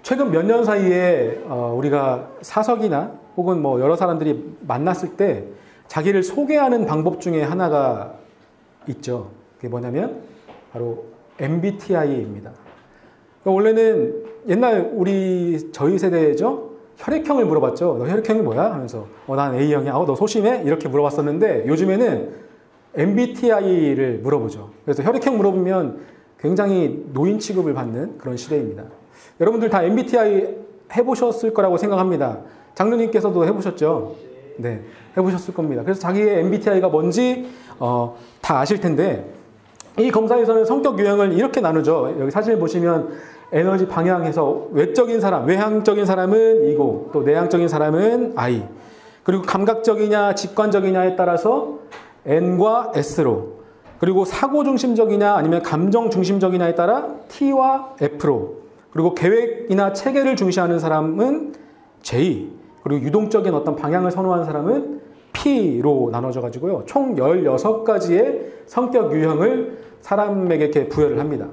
최근 몇 년 사이에 우리가 사석이나 혹은 뭐 여러 사람들이 만났을 때 자기를 소개하는 방법 중에 하나가 있죠. 그게 뭐냐면 바로 MBTI입니다. 원래는 옛날 저희 세대죠. 혈액형을 물어봤죠. 너 혈액형이 뭐야? 하면서 난 A형이야. 너 소심해? 이렇게 물어봤었는데 요즘에는 MBTI를 물어보죠. 그래서 혈액형 물어보면 굉장히 노인 취급을 받는 그런 시대입니다. 여러분들 다 MBTI 해보셨을 거라고 생각합니다. 장로님께서도 해보셨죠? 네, 해보셨을 겁니다. 그래서 자기의 MBTI가 뭔지 다 아실 텐데 이 검사에서는 성격 유형을 이렇게 나누죠. 여기 사진을 보시면 에너지 방향에서 외적인 사람, 외향적인 사람은 E고 또 내향적인 사람은 I. 그리고 감각적이냐 직관적이냐에 따라서 N과 S로, 그리고 사고 중심적이냐 아니면 감정 중심적이냐에 따라 T와 F로, 그리고 계획이나 체계를 중시하는 사람은 J, 그리고 유동적인 어떤 방향을 선호하는 사람은 P로 나눠져 가지고요. 총 16가지의 성격 유형을 사람에게 이렇게 부여를 합니다.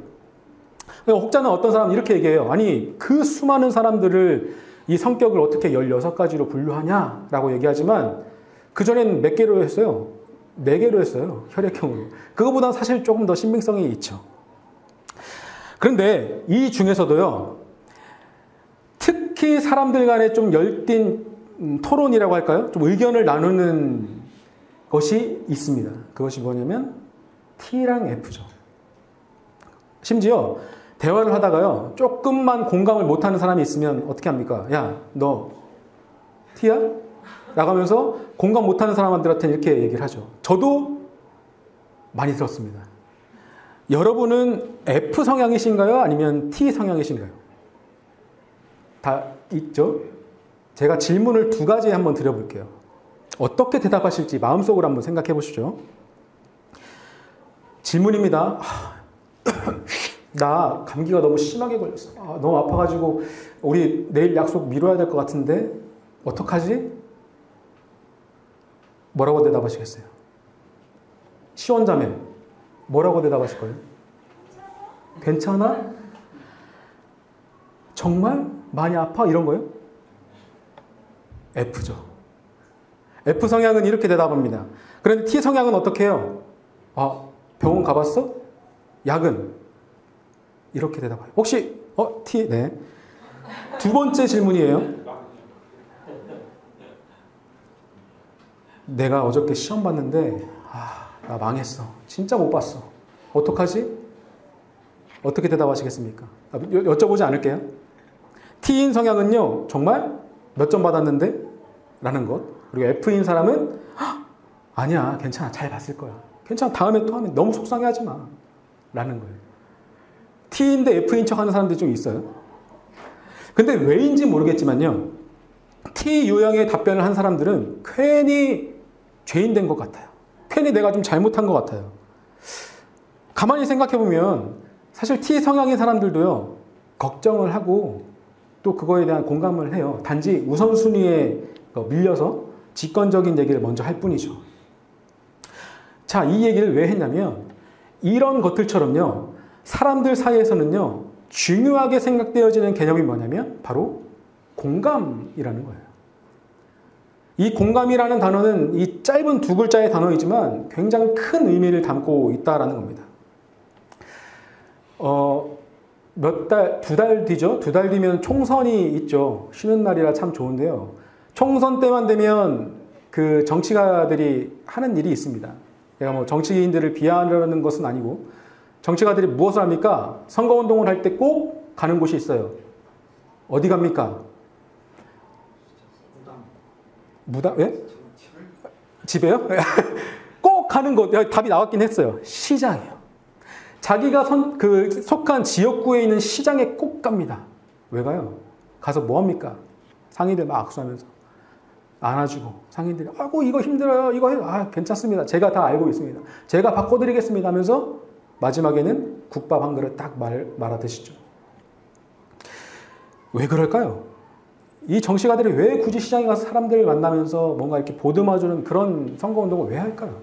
혹자는 어떤 사람은 이렇게 얘기해요. 아니, 그 수많은 사람들을 이 성격을 어떻게 16가지로 분류하냐라고 얘기하지만 그전엔 몇 개로 했어요? 4개로 했어요. 혈액형으로. 그거보다는 사실 조금 더 신빙성이 있죠. 그런데 이 중에서도요, 특히 사람들 간에 좀 열띤 토론이라고 할까요? 좀 의견을 나누는 것이 있습니다. 그것이 뭐냐면 T랑 F죠. 심지어 대화를 하다가요, 조금만 공감을 못하는 사람이 있으면 어떻게 합니까? 야, 너 T야? 라고 하면서 공감 못하는 사람들한테 이렇게 얘기를 하죠. 저도 많이 들었습니다. 여러분은 F 성향이신가요? 아니면 T 성향이신가요? 다 있죠? 제가 질문을 2가지 한번 드려볼게요. 어떻게 대답하실지 마음속으로 한번 생각해 보시죠. 질문입니다. 나 감기가 너무 심하게 걸렸어. 너무 아파가지고 우리 내일 약속 미뤄야 될 것 같은데 어떡하지? 뭐라고 대답하시겠어요? 시원자면 뭐라고 대답하실 거예요? 괜찮아? 정말? 많이 아파? 이런 거예요? F죠. F 성향은 이렇게 대답합니다. 그런데 T 성향은 어떻게 해요? 병원 가봤어? 약은? 이렇게 대답해요. 혹시 T? 네. 2번째 질문이에요. 내가 어저께 시험 봤는데 나 망했어. 진짜 못 봤어. 어떡하지? 어떻게 대답하시겠습니까? 여쭤보지 않을게요. T인 성향은요, 정말 몇 점 받았는데? 라는 것. 그리고 F인 사람은 아니야, 괜찮아, 잘 봤을 거야. 괜찮아, 다음에 또 하면 너무 속상해하지 마. 라는 거예요. T인데 F인 척 하는 사람들이 좀 있어요. 근데 왜인지 모르겠지만요, T 유형의 답변을 한 사람들은 괜히 죄인 된 것 같아요. 괜히 내가 좀 잘못한 것 같아요. 가만히 생각해보면 사실 T 성향인 사람들도요, 걱정을 하고 또 그거에 대한 공감을 해요. 단지 우선순위에 밀려서 직관적인 얘기를 먼저 할 뿐이죠. 자, 이 얘기를 왜 했냐면 이런 것들처럼요, 사람들 사이에서는요, 중요하게 생각되어지는 개념이 뭐냐면 바로 공감이라는 거예요. 이 공감이라는 단어는 이 짧은 2글자의 단어이지만 굉장히 큰 의미를 담고 있다는 겁니다. 2달 뒤죠? 2달 뒤면 총선이 있죠. 쉬는 날이라 참 좋은데요. 총선 때만 되면 그 정치가들이 하는 일이 있습니다. 제가 뭐 정치인들을 비하하려는 것은 아니고, 정치가들이 무엇을 합니까? 선거운동을 할 때 꼭 가는 곳이 있어요. 어디 갑니까? 무당? 예? 집에요? 꼭 가는 곳, 답이 나왔긴 했어요. 시장이요. 자기가 속한 지역구에 있는 시장에 꼭 갑니다. 왜 가요? 가서 뭐 합니까? 상인들 막 악수하면서 안아주고, 상인들이 아이고 이거 힘들어요, 이거 해요. 괜찮습니다. 제가 다 알고 있습니다. 제가 바꿔드리겠습니다 하면서 마지막에는 국밥 한 그릇 딱 말아 드시죠. 왜 그럴까요? 이 정치가들이 왜 굳이 시장에 가서 사람들을 만나면서 뭔가 이렇게 보듬어주는 그런 선거운동을 왜 할까요?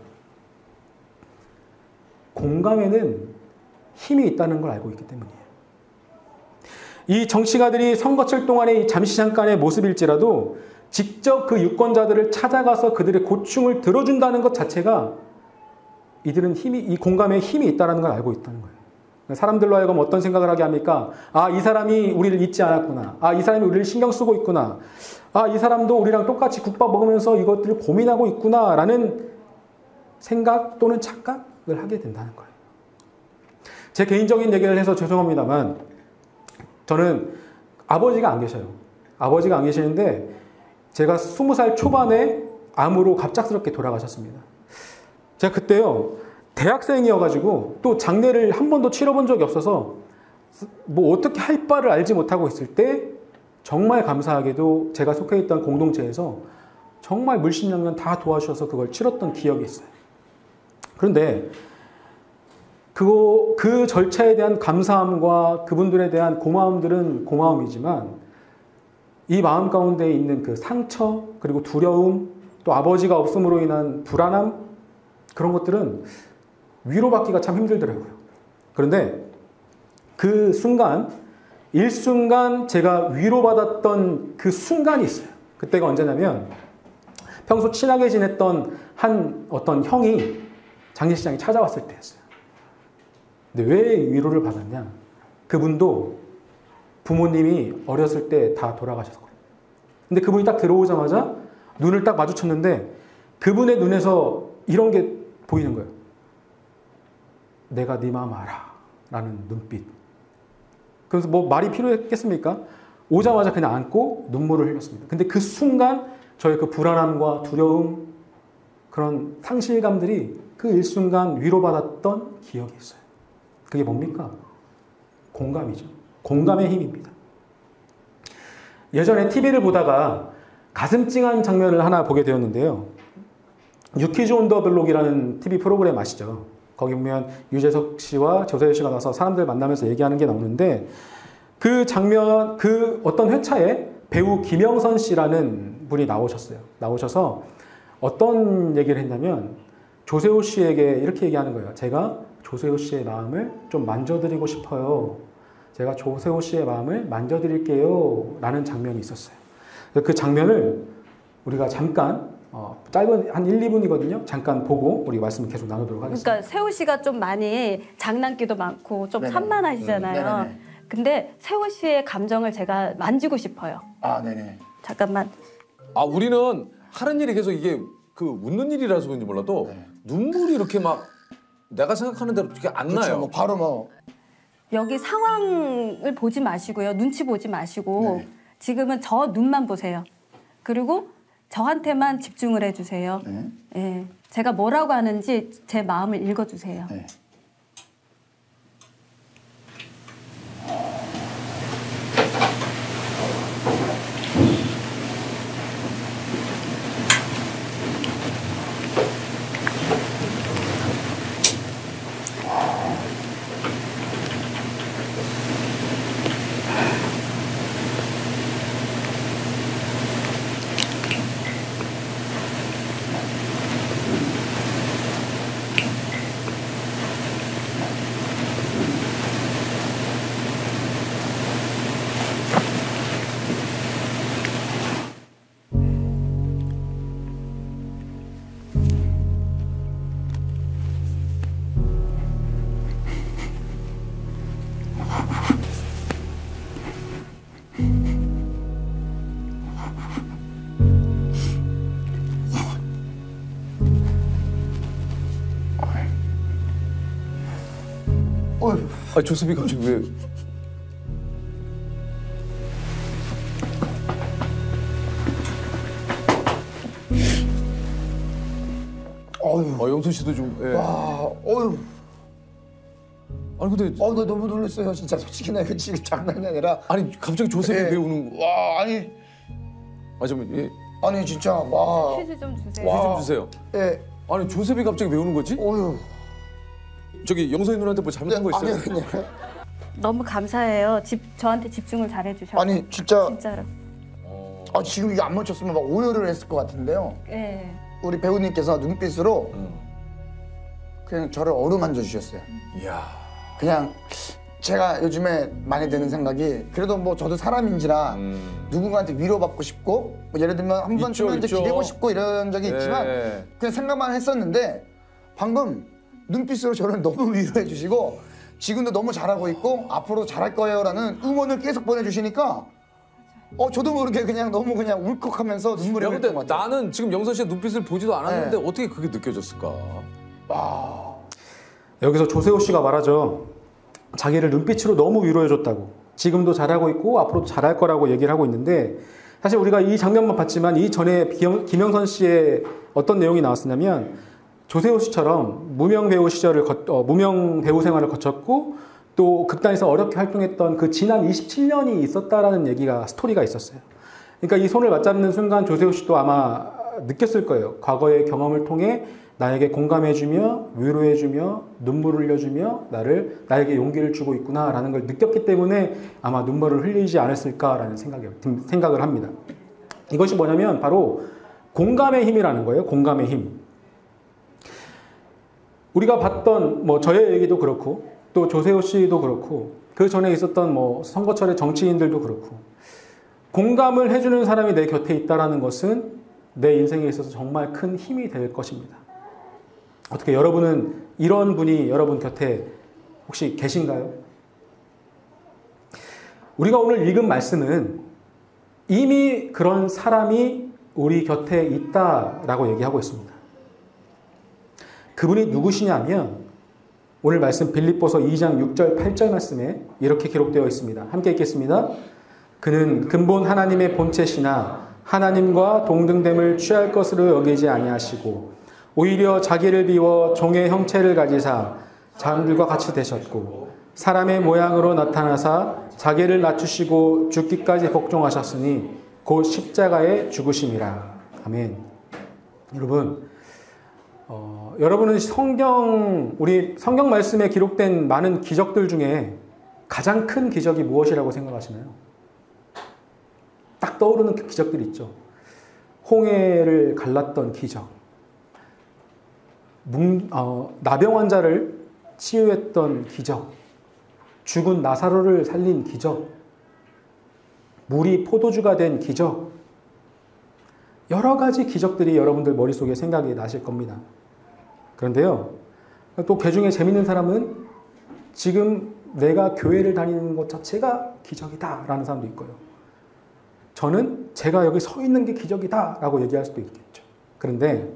공감에는 힘이 있다는 걸 알고 있기 때문이에요. 이 정치가들이 선거철 동안의 이 잠시 잠깐의 모습일지라도 직접 그 유권자들을 찾아가서 그들의 고충을 들어준다는 것 자체가 이들은 이 공감에 힘이 있다는 걸 알고 있다는 거예요. 사람들로 하여금 어떤 생각을 하게 합니까? 아, 이 사람이 우리를 잊지 않았구나. 아, 이 사람이 우리를 신경 쓰고 있구나. 아, 이 사람도 우리랑 똑같이 국밥 먹으면서 이것들을 고민하고 있구나. 라는 생각 또는 착각을 하게 된다는 거예요. 제 개인적인 얘기를 해서 죄송합니다만 저는 아버지가 안 계셔요. 아버지가 안 계시는데 제가 20살 초반에 암으로 갑작스럽게 돌아가셨습니다. 제가 그때요. 대학생이어가지고 또 장례를 한 번도 치러본 적이 없어서 뭐 어떻게 할 바를 알지 못하고 있을 때 정말 감사하게도 제가 속해 있던 공동체에서 정말 물심양면 다 도와주셔서 그걸 치렀던 기억이 있어요. 그런데 그 절차에 대한 감사함과 그분들에 대한 고마움들은 고마움이지만 이 마음 가운데 있는 그 상처 그리고 두려움 또 아버지가 없음으로 인한 불안함 그런 것들은 위로받기가 참 힘들더라고요. 그런데 그 순간 일순간 제가 위로받았던 그 순간이 있어요. 그때가 언제냐면 평소 친하게 지냈던 한 어떤 형이 장례식장에 찾아왔을 때였어요. 근데 왜 위로를 받았냐? 그분도 부모님이 어렸을 때 다 돌아가셨거든요. 근데 그분이 딱 들어오자마자 눈을 딱 마주쳤는데 그분의 눈에서 이런 게 보이는 거예요. 내가 네 마음 알아. 라는 눈빛. 그래서 뭐 말이 필요했겠습니까? 오자마자 그냥 안고 눈물을 흘렸습니다. 근데 그 순간 저의 그 불안함과 두려움 그런 상실감들이 그 일순간 위로받았던 기억이 있어요. 그게 뭡니까? 공감이죠. 공감의 힘입니다. 예전에 TV를 보다가 가슴 찡한 장면을 하나 보게 되었는데요. 유키즈 온 더 블록이라는 TV 프로그램 아시죠? 거기 보면 유재석 씨와 조세호 씨가 나와서 사람들 만나면서 얘기하는 게 나오는데 그 장면, 그 어떤 회차에 배우 김영선 씨라는 분이 나오셨어요. 나오셔서 어떤 얘기를 했냐면 조세호 씨에게 이렇게 얘기하는 거예요. 제가 조세호 씨의 마음을 좀 만져드리고 싶어요. 제가 조세호 씨의 마음을 만져드릴게요. 라는 장면이 있었어요. 그 장면을 우리가 잠깐 짧은 한 1, 2분이거든요. 잠깐 보고 우리 말씀을 계속 나누도록 하겠습니다. 그러니까 세호 씨가 좀 많이 장난기도 많고 좀 네네. 산만하시잖아요. 네네네. 근데 세호 씨의 감정을 제가 만지고 싶어요. 아, 네네. 잠깐만. 아, 우리는 하는 일이 계속 이게 그 웃는 일이라서 그런지 몰라도 네. 눈물이 이렇게 막 내가 생각하는 대로 이렇게 안 그렇죠. 나요. 뭐 바로 뭐 여기 상황을 보지 마시고요. 눈치 보지 마시고 네. 지금은 저 눈만 보세요. 그리고 저한테만 집중을 해주세요. 네. 예, 제가 뭐라고 하는지 제 마음을 읽어주세요. 네. 어휴. 아, 조셉이 갑자기 왜? 어휴. 영순 씨도 좀. 예. 와, 어휴. 아니 근데 나 너무 놀랐어요. 진짜 솔직히 나 이거 지금 장난이 아니라. 아니 갑자기 조셉이 예. 왜 우는 거? 와, 아니. 아 잠깐 예. 아니 진짜 와. 퀴즈 좀 주세요. 와. 좀 주세요. 예. 아니 조셉이 갑자기 왜 우는 거지? 어휴. 저기 영선이 누나한테 뭐 잘못한 거 있어요? 아니, 아니. 너무 감사해요. 저한테 집중을 잘해주셔서. 아니 진짜. 진짜로. 지금 이게 안 멈췄으면 막 오열을 했을 것 같은데요. 예. 우리 배우님께서 눈빛으로 응. 그냥 저를 어루만져 주셨어요. 이야. 그냥 제가 요즘에 많이 드는 생각이 그래도 뭐 저도 사람인지라 누군가한테 위로받고 싶고 뭐 예를 들면 한 번 있죠, 친구한테 있죠. 기대고 싶고 이런 적이 네. 있지만 그냥 생각만 했었는데 방금 눈빛으로 저를 너무 위로해 주시고 지금도 너무 잘하고 있고 앞으로 잘할 거예요라는 응원을 계속 보내주시니까 저도 모르게 그냥 너무 그냥 울컥하면서 눈물이 야, 흘렀던 근데 것 같아요. 나는 지금 영선 씨의 눈빛을 보지도 않았는데 네. 어떻게 그게 느껴졌을까? 여기서 조세호 씨가 말하죠. 자기를 눈빛으로 너무 위로해줬다고. 지금도 잘하고 있고 앞으로도 잘할 거라고 얘기를 하고 있는데 사실 우리가 이 장면만 봤지만 이전에 김영선 씨의 어떤 내용이 나왔었냐면 조세호 씨처럼 무명 배우 무명 배우 생활을 거쳤고 또 극단에서 어렵게 활동했던 그 지난 27년이 있었다라는 얘기가 스토리가 있었어요. 그러니까 이 손을 맞잡는 순간 조세호 씨도 아마 느꼈을 거예요. 과거의 경험을 통해 나에게 공감해주며 위로해주며 눈물을 흘려주며 나에게 용기를 주고 있구나라는 걸 느꼈기 때문에 아마 눈물을 흘리지 않았을까라는 생각을 합니다. 이것이 뭐냐면 바로 공감의 힘이라는 거예요. 공감의 힘. 우리가 봤던 뭐 저의 얘기도 그렇고 또 조세호 씨도 그렇고 그 전에 있었던 뭐 선거철의 정치인들도 그렇고 공감을 해주는 사람이 내 곁에 있다라는 것은 내 인생에 있어서 정말 큰 힘이 될 것입니다. 어떻게 여러분은 이런 분이 여러분 곁에 혹시 계신가요? 우리가 오늘 읽은 말씀은 이미 그런 사람이 우리 곁에 있다라고 얘기하고 있습니다. 그분이 누구시냐면 오늘 말씀 빌립보서 2장 6절 8절 말씀에 이렇게 기록되어 있습니다. 함께 읽겠습니다. 그는 근본 하나님의 본체시나 하나님과 동등됨을 취할 것으로 여기지 아니하시고 오히려 자기를 비워 종의 형체를 가지사 사람들과 같이 되셨고 사람의 모양으로 나타나사 자기를 낮추시고 죽기까지 복종하셨으니 곧 십자가에 죽으심이라. 아멘. 여러분, 여러분은 우리 성경 말씀에 기록된 많은 기적들 중에 가장 큰 기적이 무엇이라고 생각하시나요? 딱 떠오르는 기적들이 있죠. 홍해를 갈랐던 기적. 나병 환자를 치유했던 기적. 죽은 나사로를 살린 기적. 물이 포도주가 된 기적. 여러 가지 기적들이 여러분들 머릿속에 생각이 나실 겁니다. 그런데요, 또 그 중에 재밌는 사람은 지금 내가 교회를 다니는 것 자체가 기적이다 라는 사람도 있고요. 저는 제가 여기 서 있는 게 기적이다 라고 얘기할 수도 있겠죠. 그런데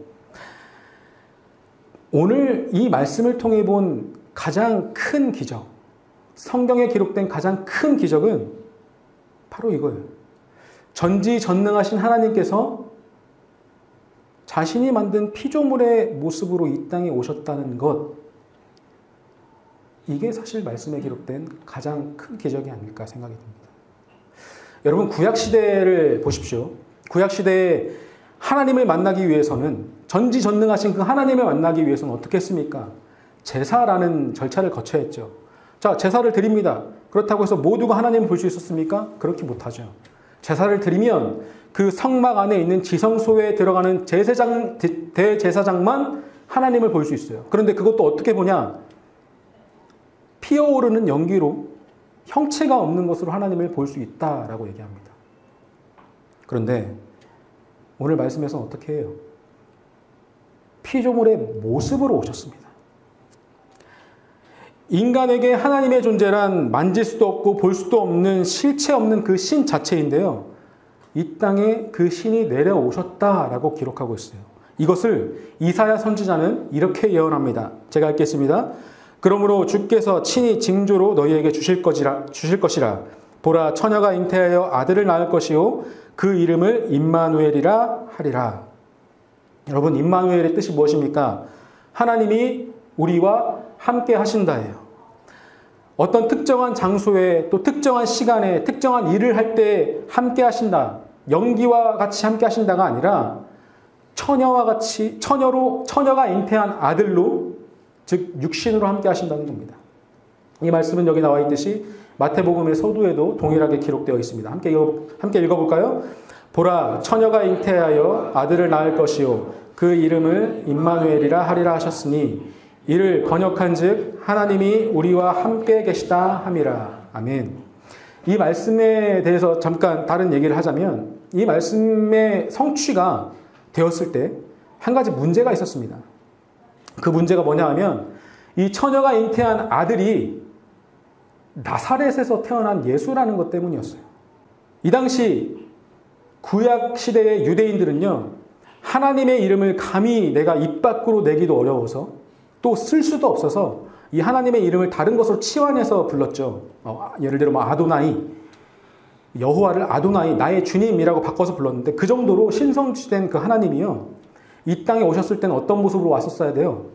오늘 이 말씀을 통해 본 가장 큰 기적, 성경에 기록된 가장 큰 기적은 바로 이거예요. 전지전능하신 하나님께서 자신이 만든 피조물의 모습으로 이 땅에 오셨다는 것, 이게 사실 말씀에 기록된 가장 큰 기적이 아닐까 생각이 듭니다. 여러분, 구약시대를 보십시오. 구약시대에 하나님을 만나기 위해서는, 전지전능하신 그 하나님을 만나기 위해서는 어떻게 했습니까? 제사라는 절차를 거쳐야 했죠. 자, 제사를 드립니다. 그렇다고 해서 모두가 하나님을 볼 수 있었습니까? 그렇게 못하죠. 제사를 드리면 그 성막 안에 있는 지성소에 들어가는 대제사장만 하나님을 볼 수 있어요. 그런데 그것도 어떻게 보냐? 피어오르는 연기로 형체가 없는 것으로 하나님을 볼 수 있다라고 얘기합니다. 그런데 오늘 말씀에서는 어떻게 해요? 피조물의 모습으로 오셨습니다. 인간에게 하나님의 존재란 만질 수도 없고 볼 수도 없는 실체 없는 그 신 자체인데요. 이 땅에 그 신이 내려오셨다라고 기록하고 있어요. 이것을 이사야 선지자는 이렇게 예언합니다. 제가 읽겠습니다. 그러므로 주께서 친히 징조로 너희에게 주실 것이라. 보라, 처녀가 잉태하여 아들을 낳을 것이요 그 이름을 임마누엘이라 하리라. 여러분, 임마누엘의 뜻이 무엇입니까? 하나님이 우리와 함께 하신다예요. 어떤 특정한 장소에 또 특정한 시간에 특정한 일을 할 때 함께 하신다. 연기와 같이 함께 하신다가 아니라 처녀가 잉태한 아들로, 즉 육신으로 함께 하신다는 겁니다. 이 말씀은 여기 나와 있듯이 마태복음의 서두에도 동일하게 기록되어 있습니다. 함께 읽어볼까요? 보라, 처녀가 잉태하여 아들을 낳을 것이요 그 이름을 임마누엘이라 하리라 하셨으니 이를 번역한즉 하나님이 우리와 함께 계시다 함이라. 아멘. 이 말씀에 대해서 잠깐 다른 얘기를 하자면 이 말씀의 성취가 되었을 때 한 가지 문제가 있었습니다. 그 문제가 뭐냐 하면 이 처녀가 잉태한 아들이 나사렛에서 태어난 예수라는 것 때문이었어요. 이 당시 구약 시대의 유대인들은요, 하나님의 이름을 감히 내가 입 밖으로 내기도 어려워서 또 쓸 수도 없어서 이 하나님의 이름을 다른 것으로 치환해서 불렀죠. 예를 들어 뭐 아도나이, 여호와를 아도나이, 나의 주님이라고 바꿔서 불렀는데 그 정도로 신성시된 그 하나님이요, 이 땅에 오셨을 때는 어떤 모습으로 왔었어야 돼요?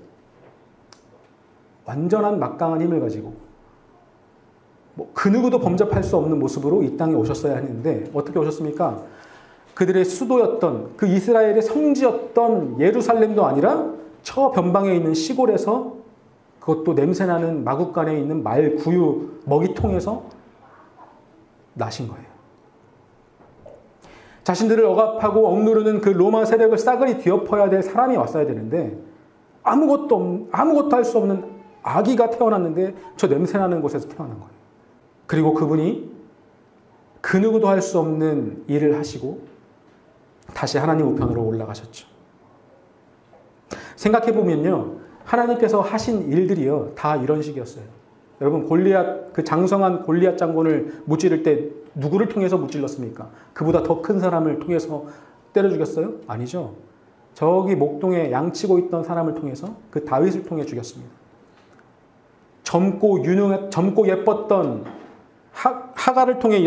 완전한 막강한 힘을 가지고 그 누구도 범접할 수 없는 모습으로 이 땅에 오셨어야 했는데 어떻게 오셨습니까? 그들의 수도였던, 그 이스라엘의 성지였던 예루살렘도 아니라 저 변방에 있는 시골에서, 그것도 냄새나는 마구간에 있는 말 구유 먹이통에서 나신 거예요. 자신들을 억압하고 억누르는 그 로마 세력을 싸그리 뒤엎어야 될 사람이 왔어야 되는데 아무것도 할 수 없는 아기가 태어났는데 저 냄새나는 곳에서 태어난 거예요. 그리고 그분이 그 누구도 할 수 없는 일을 하시고 다시 하나님 우편으로 올라가셨죠. 생각해보면요, 하나님께서 하신 일들이요, 다 이런 식이었어요. 여러분, 골리앗, 그 장성한 골리앗 장군을 무찌를 때 누구를 통해서 무찔렀습니까? 그보다 더 큰 사람을 통해서 때려 죽였어요? 아니죠. 저기 목동에 양치고 있던 사람을 통해서, 그 다윗을 통해 죽였습니다. 젊고 예뻤던 하가를 통해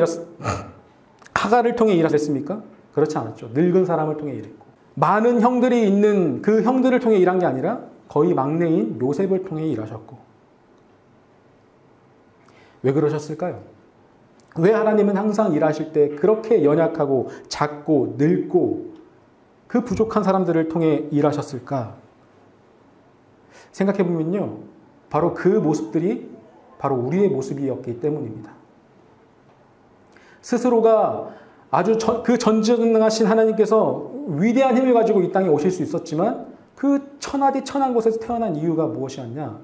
일하셨습니까? 그렇지 않았죠. 늙은 사람을 통해 일했고, 많은 형들이 있는 그 형들을 통해 일한 게 아니라 거의 막내인 요셉을 통해 일하셨고. 왜 그러셨을까요? 왜 하나님은 항상 일하실 때 그렇게 연약하고 작고 늙고 그 부족한 사람들을 통해 일하셨을까? 생각해보면요, 바로 그 모습들이 바로 우리의 모습이었기 때문입니다. 스스로가 아주 그 전지전능하신 하나님께서 위대한 힘을 가지고 이 땅에 오실 수 있었지만 그 천하디 천한 곳에서 태어난 이유가 무엇이었냐?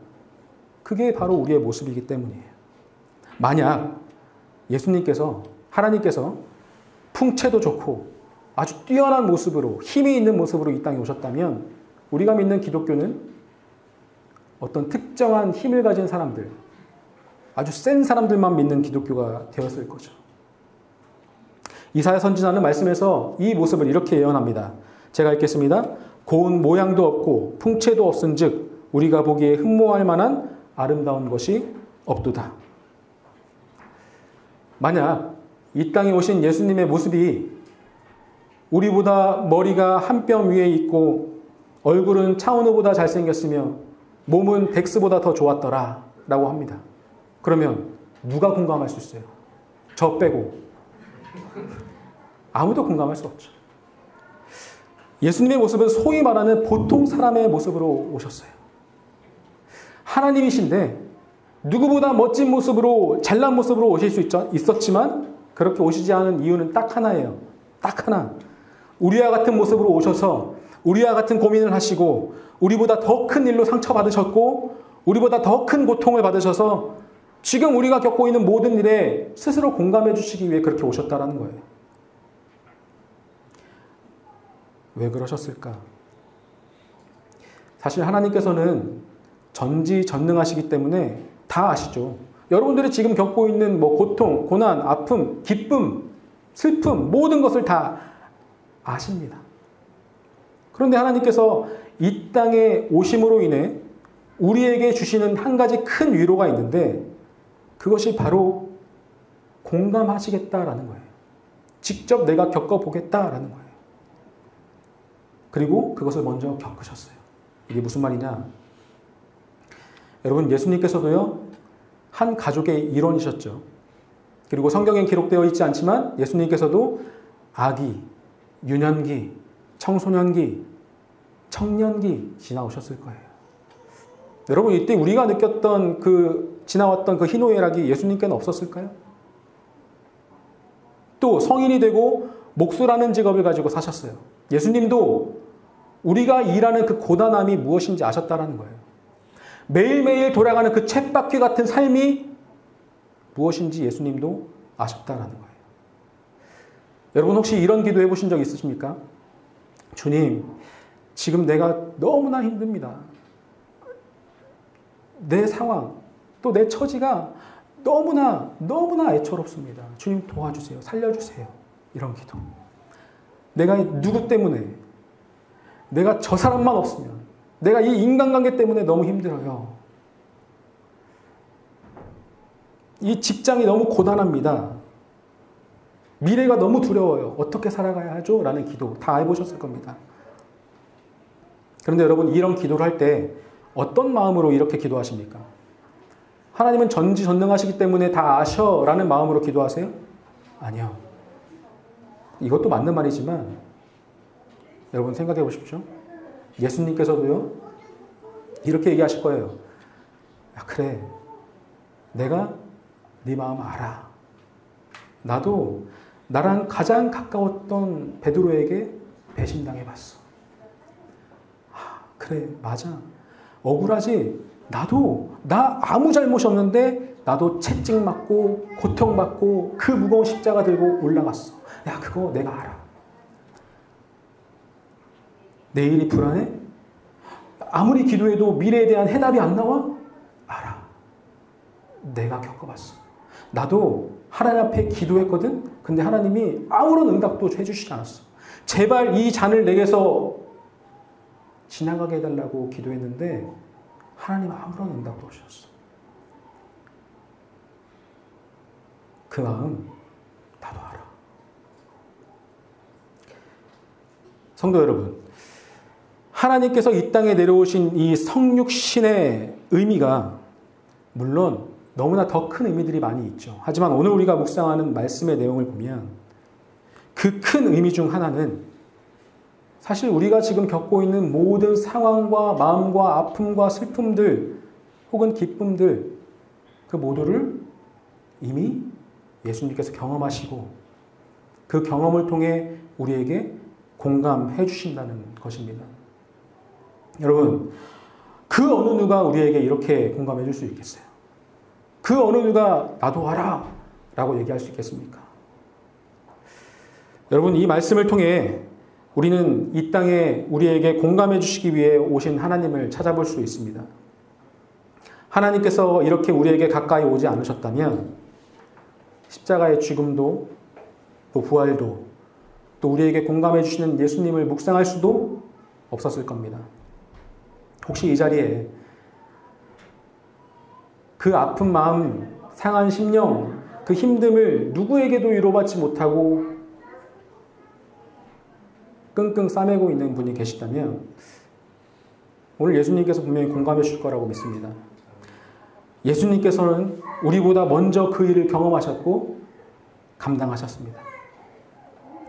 그게 바로 우리의 모습이기 때문이에요. 만약 예수님께서, 하나님께서 풍채도 좋고 아주 뛰어난 모습으로, 힘이 있는 모습으로 이 땅에 오셨다면 우리가 믿는 기독교는 어떤 특정한 힘을 가진 사람들, 아주 센 사람들만 믿는 기독교가 되었을 거죠. 이사야 선지자는 말씀에서 이 모습을 이렇게 예언합니다. 제가 읽겠습니다. 고운 모양도 없고 풍채도 없은즉 우리가 보기에 흠모할 만한 아름다운 것이 없도다. 만약 이 땅에 오신 예수님의 모습이 우리보다 머리가 한 뼘 위에 있고 얼굴은 차은우보다 잘생겼으며 몸은 덱스보다 더 좋았더라 라고 합니다. 그러면 누가 공감할 수 있어요? 저 빼고. 아무도 공감할 수 없죠. 예수님의 모습은 소위 말하는 보통 사람의 모습으로 오셨어요. 하나님이신데 누구보다 멋진 모습으로, 잘난 모습으로 오실 수 있었지만 그렇게 오시지 않은 이유는 딱 하나예요. 딱 하나. 우리와 같은 모습으로 오셔서 우리와 같은 고민을 하시고 우리보다 더 큰 일로 상처받으셨고 우리보다 더 큰 고통을 받으셔서 지금 우리가 겪고 있는 모든 일에 스스로 공감해 주시기 위해 그렇게 오셨다라는 거예요. 왜 그러셨을까? 사실 하나님께서는 전지전능하시기 때문에 다 아시죠. 여러분들이 지금 겪고 있는 고통, 고난, 아픔, 기쁨, 슬픔, 모든 것을 다 아십니다. 그런데 하나님께서 이 땅에 오심으로 인해 우리에게 주시는 한 가지 큰 위로가 있는데 그것이 바로 공감하시겠다라는 거예요. 직접 내가 겪어보겠다라는 거예요. 그리고 그것을 먼저 겪으셨어요. 이게 무슨 말이냐? 여러분, 예수님께서도요, 한 가족의 일원이셨죠. 그리고 성경에 기록되어 있지 않지만 예수님께서도 아기, 유년기, 청소년기, 청년기 지나오셨을 거예요. 여러분, 이때 우리가 느꼈던 지나왔던 그 희노애락이 예수님께는 없었을까요? 또 성인이 되고 목수라는 직업을 가지고 사셨어요. 예수님도 우리가 일하는 그 고단함이 무엇인지 아셨다라는 거예요. 매일매일 돌아가는 그 쳇바퀴 같은 삶이 무엇인지 예수님도 아셨다라는 거예요. 여러분 혹시 이런 기도 해보신 적 있으십니까? 주님, 지금 내가 너무나 힘듭니다. 내 상황, 또 내 처지가 너무나 애처롭습니다. 주님 도와주세요. 살려주세요. 이런 기도. 내가 누구 때문에, 내가 저 사람만 없으면, 내가 이 인간관계 때문에 너무 힘들어요. 이 직장이 너무 고단합니다. 미래가 너무 두려워요. 어떻게 살아가야 하죠? 라는 기도 다 해보셨을 겁니다. 그런데 여러분 이런 기도를 할 때 어떤 마음으로 이렇게 기도하십니까? 하나님은 전지전능하시기 때문에 다 아셔 라는 마음으로 기도하세요? 아니요. 이것도 맞는 말이지만 여러분 생각해 보십시오. 예수님께서도요 이렇게 얘기하실 거예요. 야, 그래, 내가 네 마음 알아. 나도 나랑 가장 가까웠던 베드로에게 배신당해봤어. 그래, 맞아. 억울하지? 나 아무 잘못이 없는데 나도 채찍맞고 고통받고 그 무거운 십자가 들고 올라갔어. 야, 그거 내가 알아. 내일이 불안해? 아무리 기도해도 미래에 대한 해답이 안 나와? 알아. 내가 겪어봤어. 나도 하나님 앞에 기도했거든? 근데 하나님이 아무런 응답도 해주시지 않았어. 제발 이 잔을 내게서 지나가게 해달라고 기도했는데 하나님 아무런 응답도 없으셨어. 그 마음 나도 알아. 성도 여러분, 하나님께서 이 땅에 내려오신 이 성육신의 의미가 물론 너무나 더 큰 의미들이 많이 있죠. 하지만 오늘 우리가 묵상하는 말씀의 내용을 보면 그 큰 의미 중 하나는 사실 우리가 지금 겪고 있는 모든 상황과 마음과 아픔과 슬픔들 혹은 기쁨들 그 모두를 이미 예수님께서 경험하시고 그 경험을 통해 우리에게 공감해 주신다는 것입니다. 여러분, 그 어느 누가 우리에게 이렇게 공감해 줄 수 있겠어요? 그 어느 누가 나도 알아 라고 얘기할 수 있겠습니까? 여러분, 이 말씀을 통해 우리는 이 땅에 우리에게 공감해 주시기 위해 오신 하나님을 찾아볼 수 있습니다. 하나님께서 이렇게 우리에게 가까이 오지 않으셨다면 십자가의 죽음도 또 부활도 또 우리에게 공감해 주시는 예수님을 묵상할 수도 없었을 겁니다. 혹시 이 자리에 그 아픈 마음, 상한 심령, 그 힘듦을 누구에게도 위로받지 못하고 끙끙 싸매고 있는 분이 계시다면 오늘 예수님께서 분명히 공감해 주실 거라고 믿습니다. 예수님께서는 우리보다 먼저 그 일을 경험하셨고 감당하셨습니다.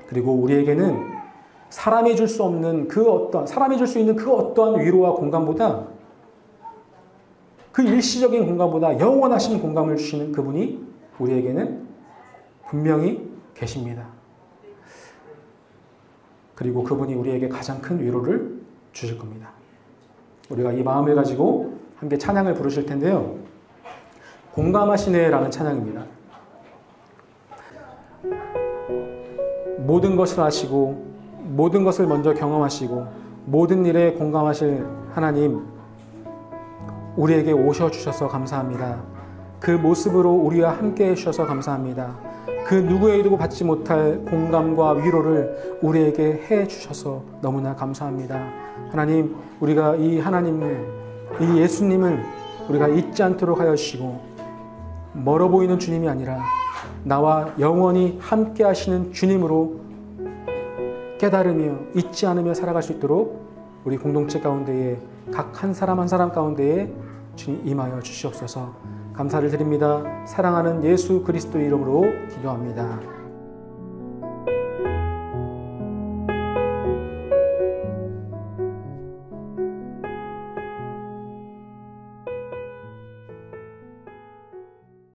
그리고 우리에게는 사람이 줄 수 없는 사람이 줄 수 있는 그 어떠한 위로와 공감보다 그 일시적인 공감보다 영원하신 공감을 주시는 그분이 우리에게는 분명히 계십니다. 그리고 그분이 우리에게 가장 큰 위로를 주실 겁니다. 우리가 이 마음을 가지고 함께 찬양을 부르실 텐데요. 공감하시네라는 찬양입니다. 모든 것을 아시고 모든 것을 먼저 경험하시고 모든 일에 공감하실 하나님, 우리에게 오셔주셔서 감사합니다. 그 모습으로 우리와 함께 해주셔서 감사합니다. 그 누구에게도 받지 못할 공감과 위로를 우리에게 해주셔서 너무나 감사합니다. 하나님, 우리가 이 하나님을, 이 예수님을 우리가 잊지 않도록 하여 주시고 멀어 보이는 주님이 아니라 나와 영원히 함께 하시는 주님으로 깨달으며 잊지 않으며 살아갈 수 있도록 우리 공동체 가운데에 각 한 사람 한 사람 가운데에 주님 임하여 주시옵소서. 감사를 드립니다. 사랑하는 예수 그리스도의 이름으로 기도합니다.